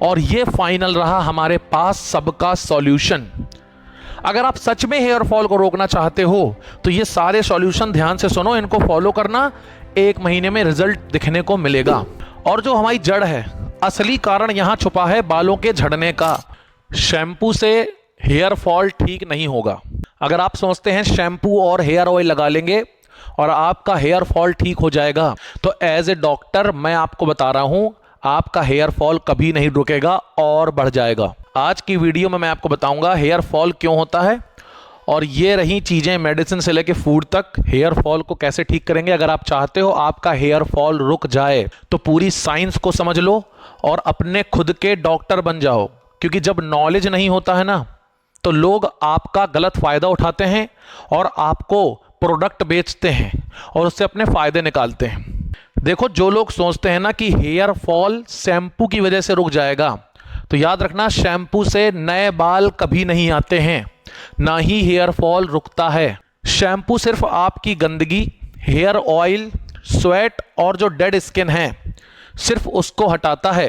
और ये फाइनल रहा हमारे पास सबका सॉल्यूशन। अगर आप सच में हेयर फॉल को रोकना चाहते हो तो ये सारे सॉल्यूशन ध्यान से सुनो, इनको फॉलो करना, 1 महीने में रिजल्ट दिखने को मिलेगा। और जो हमारी जड़ है, असली कारण यहां छुपा है बालों के झड़ने का। शैम्पू से हेयर फॉल ठीक नहीं होगा। अगर आप सोचते हैं शैम्पू और हेयर ऑयल लगा लेंगे और आपका हेयर फॉल ठीक हो जाएगा, तो एज ए डॉक्टर मैं आपको बता रहा हूं, आपका हेयर फॉल कभी नहीं रुकेगा और बढ़ जाएगा। आज की वीडियो में मैं आपको बताऊंगा हेयर फॉल क्यों होता है, और ये रही चीज़ें मेडिसिन से लेके फूड तक, हेयर फॉल को कैसे ठीक करेंगे। अगर आप चाहते हो आपका हेयर फॉल रुक जाए तो पूरी साइंस को समझ लो और अपने खुद के डॉक्टर बन जाओ, क्योंकि जब नॉलेज नहीं होता है ना, तो लोग आपका गलत फायदा उठाते हैं और आपको प्रोडक्ट बेचते हैं और उससे अपने फायदे निकालते हैं। देखो, जो लोग सोचते हैं ना कि हेयर फॉल शैम्पू की वजह से रुक जाएगा, तो याद रखना, शैम्पू से नए बाल कभी नहीं आते हैं, ना ही हेयर फॉल रुकता है। शैम्पू सिर्फ आपकी गंदगी, हेयर ऑयल, स्वेट और जो डेड स्किन है, सिर्फ उसको हटाता है।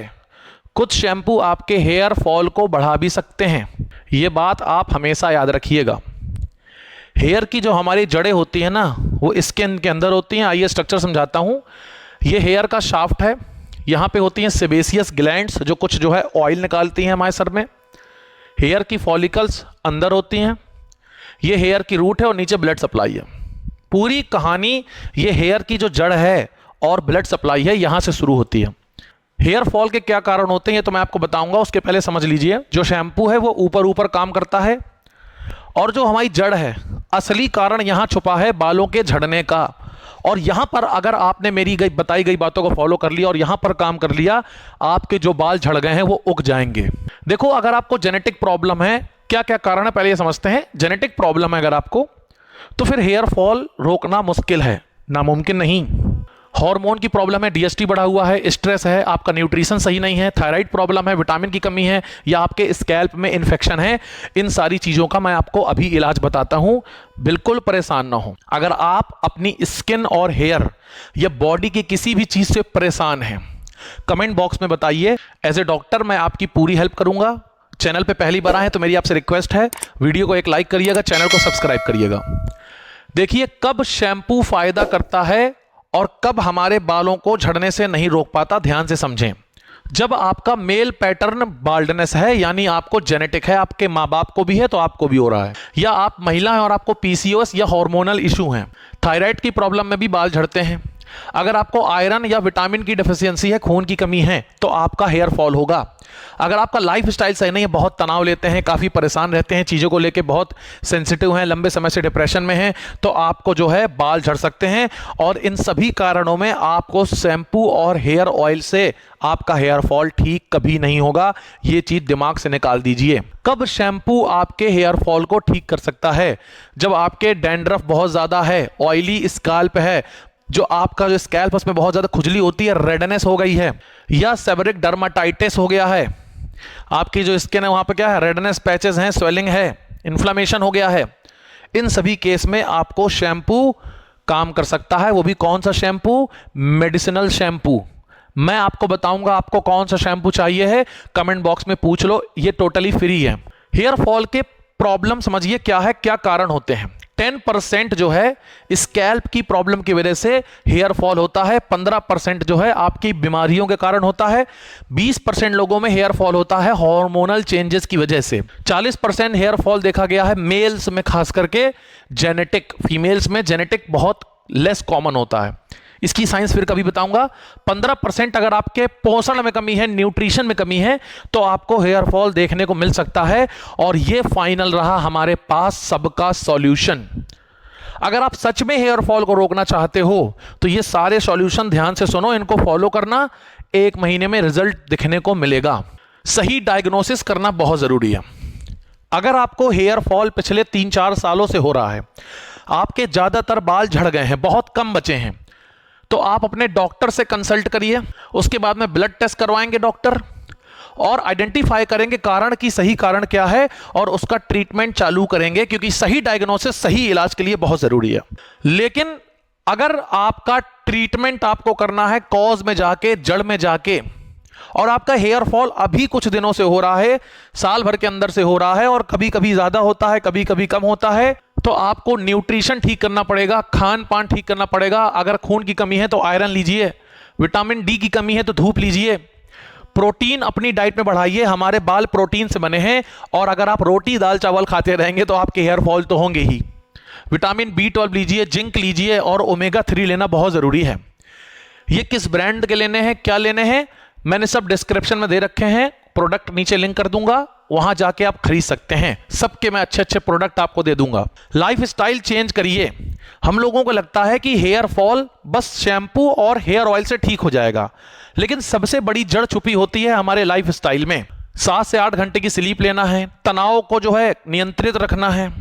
कुछ शैम्पू आपके हेयर फॉल को बढ़ा भी सकते हैं, ये बात आप हमेशा याद रखिएगा। हेयर की जो हमारी जड़ें होती हैं ना, वो स्किन के अंदर होती हैं। आइए स्ट्रक्चर समझाता हूँ। ये हेयर का शाफ्ट है, यहाँ पे होती हैं सेबेसियस ग्लैंड्स, जो कुछ जो है ऑयल निकालती हैं हमारे सर में। हेयर की फॉलिकल्स अंदर होती हैं, ये हेयर की रूट है और नीचे ब्लड सप्लाई है। पूरी कहानी ये हेयर की जो जड़ है और ब्लड सप्लाई है, यहाँ से शुरू होती है। हेयर फॉल के क्या कारण होते हैं ये तो मैं आपको बताऊंगा, उसके पहले समझ लीजिए, जो शैम्पू है वो ऊपर ऊपर काम करता है, और जो हमारी जड़ है, असली कारण यहाँ छुपा है बालों के झड़ने का। और यहाँ पर अगर आपने मेरी बताई गई बातों को फॉलो कर लिया और यहाँ पर काम कर लिया, आपके जो बाल झड़ गए हैं वो उग जाएंगे। देखो, अगर आपको जेनेटिक प्रॉब्लम है, क्या क्या कारण है पहले ये समझते हैं। जेनेटिक प्रॉब्लम है अगर आपको, तो फिर हेयर फॉल रोकना मुश्किल है, नामुमकिन नहीं। हार्मोन की प्रॉब्लम है, डीएसटी बढ़ा हुआ है, स्ट्रेस है, आपका न्यूट्रिशन सही नहीं है, थायराइड प्रॉब्लम है, विटामिन की कमी है, या आपके स्कैल्प में इन्फेक्शन है, इन सारी चीज़ों का मैं आपको अभी इलाज बताता हूं। बिल्कुल परेशान ना हो। अगर आप अपनी स्किन और हेयर या बॉडी की किसी भी चीज़ से परेशान हैं, कमेंट बॉक्स में बताइए। एज ए डॉक्टर मैं आपकी पूरी हेल्प करूंगा। चैनल पर पहली बार आए तो मेरी आपसे रिक्वेस्ट है, वीडियो को एक लाइक करिएगा, चैनल को सब्सक्राइब करिएगा। देखिए, कब शैम्पू फायदा करता है और कब हमारे बालों को झड़ने से नहीं रोक पाता, ध्यान से समझें। जब आपका मेल पैटर्न बाल्डनेस है, यानी आपको जेनेटिक है, आपके माँ बाप को भी है तो आपको भी हो रहा है, या आप महिला हैं और आपको पीसीओएस या हार्मोनल इशू हैं, थायराइड की प्रॉब्लम में भी बाल झड़ते हैं, अगर आपको आयरन या विटामिन की डेफिशिएंसी है, खून की कमी है, तो आपका हेयर फॉल होगा। अगर आपका लाइफ स्टाइल सही नहीं है, बहुत तनाव लेते हैं, काफ़ी परेशान रहते हैं, चीज़ों को लेके बहुत सेंसिटिव हैं, लंबे समय से डिप्रेशन में हैं, तो आपको जो है बाल झड़ सकते हैं। और इन सभी कारणों में आपको शैम्पू और हेयर ऑयल से आपका हेयर फॉल ठीक कभी नहीं होगा, ये चीज़ दिमाग से निकाल दीजिए। कब शैम्पू आपके हेयर फॉल को ठीक कर सकता है? जब आपके डैंड्रफ बहुत ज़्यादा है, ऑयली स्कैल्प है, जो आपका जो स्कैल्प उसमें बहुत ज़्यादा खुजली होती है, रेडनेस हो गई है, या सेबरिक डर्माटाइटिस हो गया है, आपकी जो स्किन है वहाँ पे क्या है, रेडनेस पैचेस हैं, स्वेलिंग है, इन्फ्लामेशन हो गया है, इन सभी केस में आपको शैम्पू काम कर सकता है। वो भी कौन सा शैम्पू? Medicinal shampoo. मैं आपको बताऊंगा आपको कौन सा शैम्पू चाहिए है, कमेंट बॉक्स में पूछ लो, ये टोटली फ्री है। हेयर फॉल के प्रॉब्लम समझिए क्या है, क्या कारण होते हैं। 10% जो है स्कैल्प की प्रॉब्लम की वजह से हेयर फॉल होता है, 15% जो है आपकी बीमारियों के कारण होता है, 20% लोगों में हेयर फॉल होता है हार्मोनल चेंजेस की वजह से, 40% हेयर फॉल देखा गया है मेल्स में, खास करके जेनेटिक, फीमेल्स में जेनेटिक बहुत लेस कॉमन होता है, इसकी साइंस फिर कभी बताऊंगा। 15% अगर आपके पोषण में कमी है, न्यूट्रिशन में कमी है, तो आपको हेयर फॉल देखने को मिल सकता है। और ये फाइनल रहा हमारे पास सबका सॉल्यूशन। अगर आप सच में हेयर फॉल को रोकना चाहते हो तो ये सारे सॉल्यूशन ध्यान से सुनो, इनको फॉलो करना, 1 महीने में रिजल्ट दिखने को मिलेगा। सही डायग्नोसिस करना बहुत जरूरी है। अगर आपको हेयर फॉल पिछले 3-4 सालों से हो रहा है, आपके ज्यादातर बाल झड़ गए हैं, बहुत कम बचे हैं, तो आप अपने डॉक्टर से कंसल्ट करिए। उसके बाद में ब्लड टेस्ट करवाएंगे डॉक्टर, और आइडेंटिफाई करेंगे कारण की सही कारण क्या है, और उसका ट्रीटमेंट चालू करेंगे, क्योंकि सही डायग्नोसिस सही इलाज के लिए बहुत जरूरी है। लेकिन अगर आपका ट्रीटमेंट आपको करना है कॉज में जाके, जड़ में जाके, और आपका हेयर फॉल अभी कुछ दिनों से हो रहा है, साल भर के अंदर से हो रहा है और कभी कभी ज्यादा होता है, कभी कभी कम होता है, तो आपको न्यूट्रिशन ठीक करना पड़ेगा, खान पान ठीक करना पड़ेगा। अगर खून की कमी है तो आयरन लीजिए, विटामिन डी की कमी है तो धूप लीजिए, प्रोटीन अपनी डाइट में बढ़ाइए। हमारे बाल प्रोटीन से बने हैं और अगर आप रोटी दाल चावल खाते रहेंगे तो आपके हेयर फॉल तो होंगे ही। विटामिन B12 लीजिए, जिंक लीजिए और ओमेगा 3 लेना बहुत जरूरी है। ये किस ब्रांड के लेने हैं, क्या लेने हैं, मैंने सब डिस्क्रिप्शन में दे रखे हैं, प्रोडक्ट नीचे लिंक कर दूंगा, वहां जाके आप खरीद सकते हैं। सबके मैं अच्छे अच्छे प्रोडक्ट आपको दे दूंगा। लाइफ स्टाइल चेंज करिए। हम लोगों को लगता है कि हेयर फॉल बस शैम्पू और हेयर ऑयल से ठीक हो जाएगा, लेकिन सबसे बड़ी जड़ छुपी होती है हमारे लाइफ स्टाइल में। 7 से 8 घंटे की स्लीप लेना है, तनाव को जो है नियंत्रित रखना है,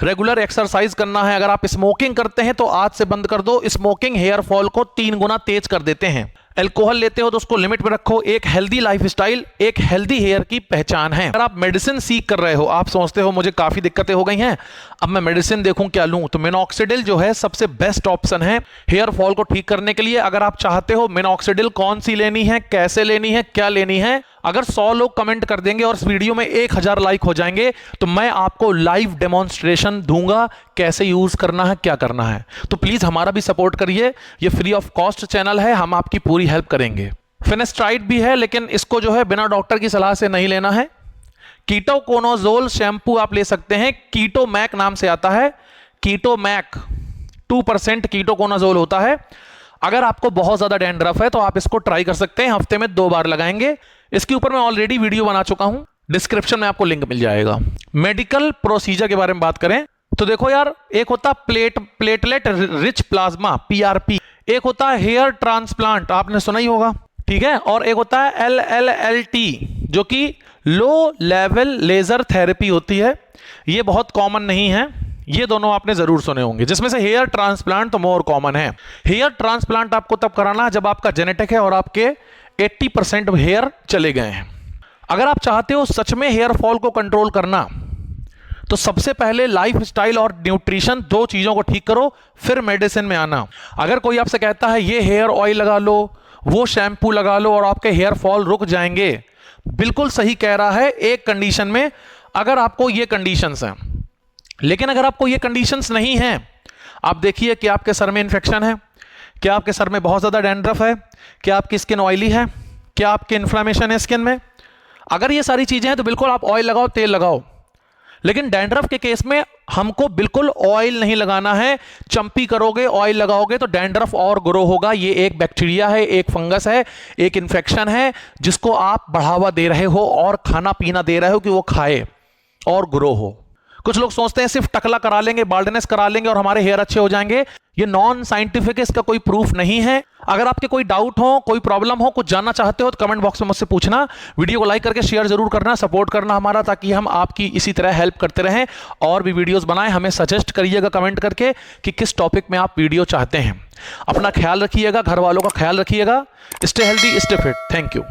रेगुलर एक्सरसाइज करना है। अगर आप स्मोकिंग करते हैं तो आज से बंद कर दो। स्मोकिंग हेयर फॉल को 3 गुना तेज कर देते हैं। अल्कोहल लेते हो तो उसको लिमिट में रखो। एक हेल्दी लाइफस्टाइल एक हेल्दी हेयर की पहचान है। अगर आप मेडिसिन सीख कर रहे हो, आप सोचते हो मुझे काफी दिक्कतें हो गई हैं, अब मैं मेडिसिन देखूं क्या लूं, तो मिनॉक्सिडिल जो है सबसे बेस्ट ऑप्शन है हेयर फॉल को ठीक करने के लिए। अगर आप चाहते हो मिनॉक्सिडिल कौन सी लेनी है, कैसे लेनी है, क्या लेनी है, अगर 100 लोग कमेंट कर देंगे और इस वीडियो में 1000 लाइक हो जाएंगे तो मैं आपको लाइव डेमोन्स्ट्रेशन दूंगा कैसे यूज करना है, क्या करना है। तो प्लीज हमारा भी सपोर्ट करिए, ये फ्री ऑफ कॉस्ट चैनल है, हम आपकी पूरी हेल्प करेंगे। फिनेस्ट्राइड भी है, लेकिन इसको जो है बिना डॉक्टर की सलाह से नहीं लेना है। कीटोकोनाजोल शैम्पू आप ले सकते हैं, कीटोमैक नाम से आता है, कीटोमैक 2% कीटोकोनाजोल होता है। अगर आपको बहुत ज्यादा डैंड्रफ है तो आप इसको ट्राई कर सकते हैं, हफ्ते में 2 बार लगाएंगे। इसके ऊपर मैं ऑलरेडी वीडियो बना चुका हूं, डिस्क्रिप्शन में आपको लिंक मिल जाएगा। मेडिकल प्रोसीजर के बारे में बात करें तो देखो यार, एक होता प्लेटलेट रिच प्लाज्मा PRP, एक होता है हेयर ट्रांसप्लांट, आपने सुना ही होगा, ठीक है, और एक होता है LLLT जो कि लो लेवल लेजर थेरेपी होती है। ये बहुत कॉमन नहीं है, ये दोनों आपने जरूर सुने होंगे, जिसमें से हेयर ट्रांसप्लांट तो मोर कॉमन है। हेयर ट्रांसप्लांट आपको तब कराना है जब आपका जेनेटिक है और आपके 80% हेयर चले गए हैं। अगर आप चाहते हो सच में हेयर फॉल को कंट्रोल करना तो सबसे पहले लाइफ स्टाइल और न्यूट्रिशन 2 चीजों को ठीक करो, फिर मेडिसिन में आना। अगर कोई आपसे कहता है ये हेयर ऑयल लगा लो, वो शैम्पू लगा लो और आपके हेयर फॉल रुक जाएंगे, बिल्कुल सही कह रहा है एक कंडीशन में, अगर आपको ये कंडीशंस हैं। लेकिन अगर आपको ये कंडीशंस नहीं हैं, आप देखिए कि आपके सर में इंफेक्शन है, क्या आपके सर में बहुत ज्यादा डैंड्रफ है, क्या आपकी स्किन ऑयली है, क्या आपकी इन्फ्लेमेशन है स्किन में, अगर ये सारी चीजें हैं तो बिल्कुल आप ऑयल लगाओ, तेल लगाओ। लेकिन डैंड्रफ के केस में हमको बिल्कुल ऑयल नहीं लगाना है। चंपी करोगे, ऑयल लगाओगे तो डैंड्रफ और ग्रो होगा। ये एक बैक्टीरिया है, एक फंगस है, एक इंफेक्शन है जिसको आप बढ़ावा दे रहे हो और खाना पीना दे रहे हो कि वो खाए और ग्रो हो। कुछ लोग सोचते हैं सिर्फ टकला करा लेंगे, बाल्डनेस करा लेंगे और हमारे हेयर अच्छे हो जाएंगे। ये नॉन साइंटिफिक, इसका कोई प्रूफ नहीं है। अगर आपके कोई डाउट हो, कोई प्रॉब्लम हो, कुछ जानना चाहते हो तो कमेंट बॉक्स में मुझसे पूछना। वीडियो को लाइक करके शेयर जरूर करना, सपोर्ट करना हमारा, ताकि हम आपकी इसी तरह हेल्प करते रहें और भी वीडियोस बनाएं। हमें सजेस्ट करिएगा कमेंट करके कि किस टॉपिक में आप वीडियो चाहते हैं। अपना ख्याल रखिएगा, घर वालों का ख्याल रखिएगा। Stay healthy, stay fit. Thank you.